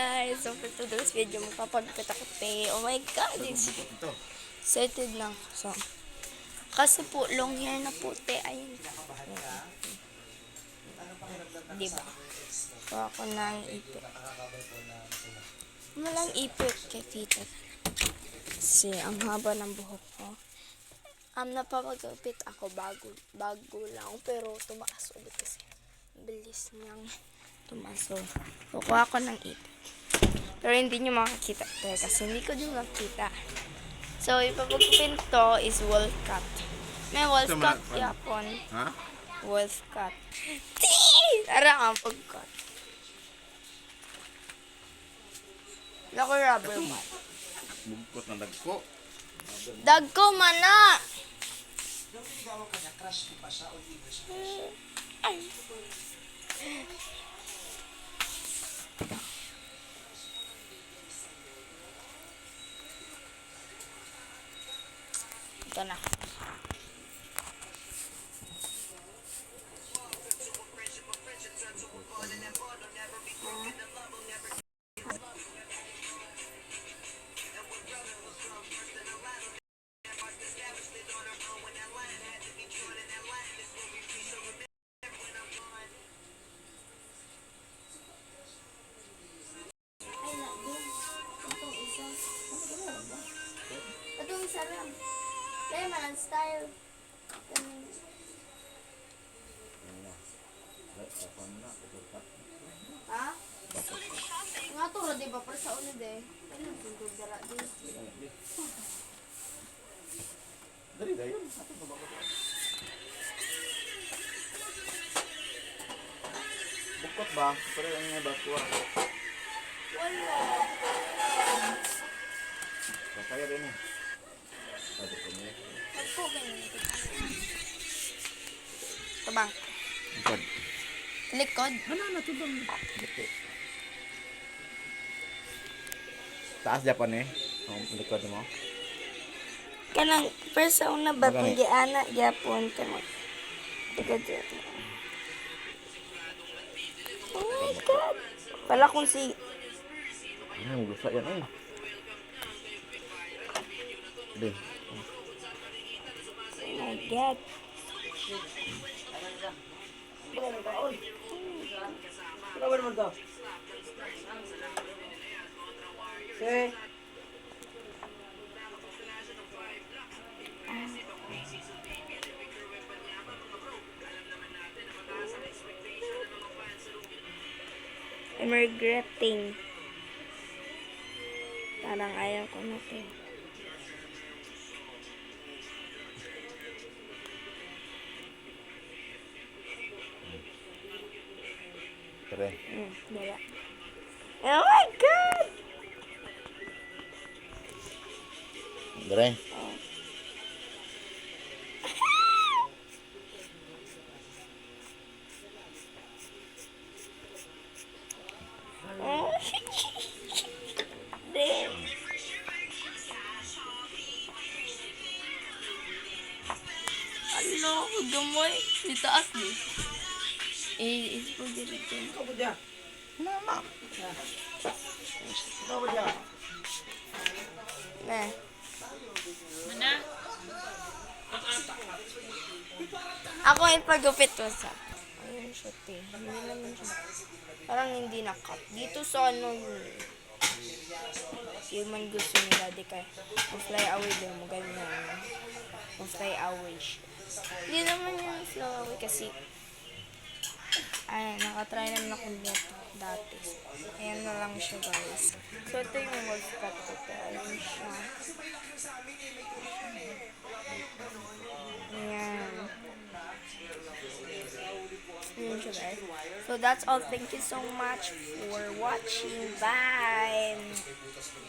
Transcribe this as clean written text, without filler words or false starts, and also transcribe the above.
guys! So for today's video, magpapagupit ako te. Oh my god! It's excited lang. So, kasi po, long hair na po te. Ayun. Diba? So ako nang ipit. Walang ipit kay tita. Kasi ang haba ng buhok ko. Napapagupit ako bago lang. Pero tumaas ulit kasi. Bilis niyang tumaso. Kukuha ko ng ipit. Pero hindi nyo makakita kasi hindi ko din makita. So, ipapagupin to is wolf cut. May wolf cut yapon. Ha? Wolf cut. Tara ang pag-cut. Lako rubber mat. Bugkot na dagko. Dagko mana! Ay. Ito na. Itong isa lang. Lemon style. Ha? Nga to ra di ba para sa unod eh. Ano tungkol dara di. Dari dayon. Bukot ba? Pero ang nga ba kuha? Wala. Kaya rin eh. Sabi ko niya. Ako ganyan. Tabang. Bukod. Likod. Ano na ito bang? Dito. Taas Japan eh. Ang likod mo. Kanang first sa una ba Magani. kung giana gyapon ka mag. Likod dito. Oh my god. Pala kung si Gusto yan eh. Deh. oh my god. Kabar mo to? Okay. I'm regretting. Parang ayaw ko na to. Tara. Wala. Oh my god! Tara. Oh. Damn. Ano? Gamoy. Di taas di. Is po dito. Kabar dia. Mama. Kabar dia. Na. Ako yung pagupit ko sa. Ayun siya, te. Hindi naman siya. Parang hindi na-cut. Dito sa ano yung man gusto nila di kay fly away din mo ganyan. Fly away siya. Hindi naman yung fly away kasi ay, nakatry naman ako nito dati. Ayan na lang siya guys. So ito yung wolf cut ko. Ayun siya. Ayan. Ayan siya guys. So that's all. Thank you so much for watching. Bye!